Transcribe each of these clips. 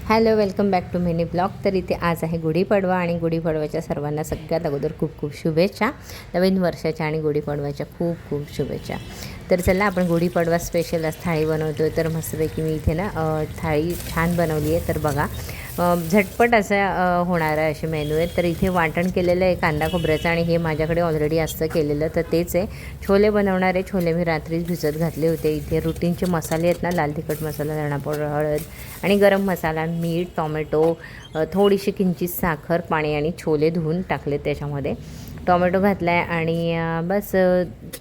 Hello, welcome back to mini blog. तर इथे आज आहे गुढीपाडवा आणि गुढीपाडव्याच्या सर्वांना सगळ्यात अगोदर खूप खूप शुभेच्छा. नवीन वर्षाच्या आणि गुढीपाडव्याच्या खूप खूप शुभेच्छा. तर चला आपण गुढीपाडवा स्पेशल आज थाळी बनवतो आहे. तर मस्तपैकी मी इथे ना थाळी छान बनवली आहे. तर बघा झटपट असा होणारा असे मेनू आहे. तर इथे वाटण केलेलं आहे कांदा खोबऱ्याचं आणि हे माझ्याकडे ऑलरेडी असतं केलेलं, तर तेच आहे. छोले बनवणार आहे. छोले मी रात्रीच भिजत घातले होते. इथे रुटीनचे मसाले आहेत ना, लाल तिखट मसाला, धणा पावडर, हळद आणि गरम मसाला, मीठ, टॉमॅटो, थोडीशी किंचित साखर, पाणी आणि छोले धुवून टाकले त्याच्यामध्ये. टॉमॅटो घातला आहे आणि बस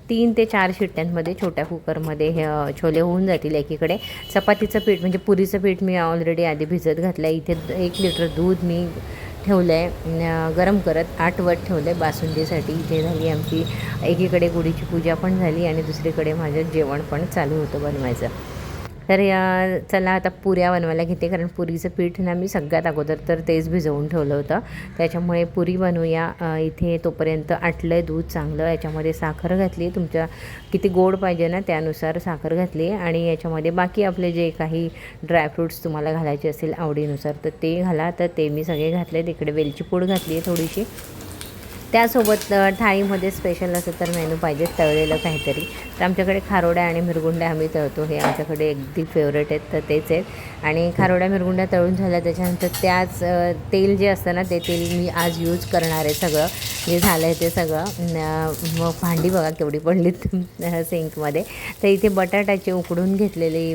3 ते 4 शिट्ट्यांमध्ये छोट्या कुकरमध्ये हे छोले होऊन जातील. एकीकडे चपातीचं पीठ म्हणजे पुरीचं पीठ मी ऑलरेडी आधी भिजत घातलं आहे. इथे 1 लिटर दूध मी ठेवलं आहे गरम करत, 8 वट ठेवलं आहे बासुंदीसाठी. इथे झाली आमची एकीकडे गुढीची पूजा पण झाली आणि दुसरीकडे माझं जेवण पण चालू होतं बनवायचं. तर चला आता पुऱ्या बनवायला घेते, कारण पुरीचं पीठ ना मी सगळ्यात अगोदर तर तेच भिजवून ठेवलं होतं. त्याच्यामुळे पुरी बनवूया. इथे तोपर्यंत आटलं आहे दूध चांगलं. याच्यामध्ये साखर घातली, तुमच्या किती गोड पाहिजे ना त्यानुसार साखर घातली आणि याच्यामध्ये बाकी आपले जे काही ड्रायफ्रूट्स तुम्हाला घालायचे असेल आवडीनुसार तर ते घाला. तर ते मी सगळे घातले. तिकडे वेलची पूड घातली आहे थोडीशी. त्यासोबत थाळीमध्ये स्पेशल असं तर मेनू पाहिजे तळलेलं काहीतरी. तर आमच्याकडे खारोड्या आणि मिरगुंड्या आम्ही तळतो, हे आमच्याकडे अगदी फेवरेट आहेत, तर तेच आहेत. आणि खारोड्या मिरगुंड्या तळून झाल्या त्याच्यानंतर त्याच तेल जे असतं ना ते तेल मी आज यूज करणार आहे. सगळं जे झालं आहे ते सगळं. मग भांडी बघा केवढी पडलीत सिंकमध्ये. तर इथे बटाट्याची उकडून घेतलेली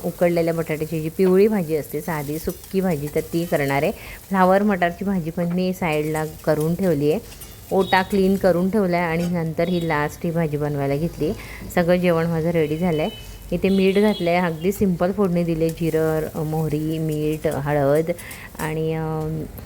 उकडलेल्या बटाट्याची जी पिवळी भाजी असते साधी सुक्की भाजी, तर ती करणार आहे. फ्लावर मटारची भाजी पण मी साईडला करून ठेवली आहे. ओटा क्लीन करून ठेवला आहे आणि नंतर ही लास्ट ही भाजी बनवायला घेतली. सगळं जेवण माझं रेडी झालं आहे. इथे मीठ घातलं आहे, अगदी सिंपल फोडणी दिली. जिरं, मोहरी, मीठ, हळद आणि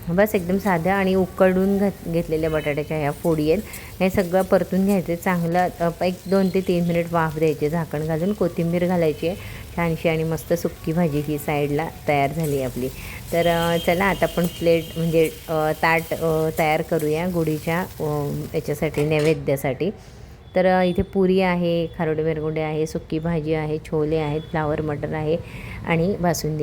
बस एकदम साधं. आणि उकडून घेतलेल्या बटाट्याच्या ह्या फोडी आहेत. हे सगळं परतून घ्यायचं चांगलं. एक 2 ते 3 मिनिट वाफ द्यायचे झाकण घालून. कोथिंबीर घालायची आहे छानशी आणि मस्त सुक्की भाजी ही साईडला तयार झाली आपली. तर चला आता आपण प्लेट म्हणजे ताट तयार करूया गुढीच्या याच्यासाठी नैवेद्यासाठी. तर इथे पुरी आहे, खारोडे मिरगुंडे आहे, सुक्की भाजी आहे, छोले आहेत, फ्लावर मटर आहे आणि बासुंदी आहे.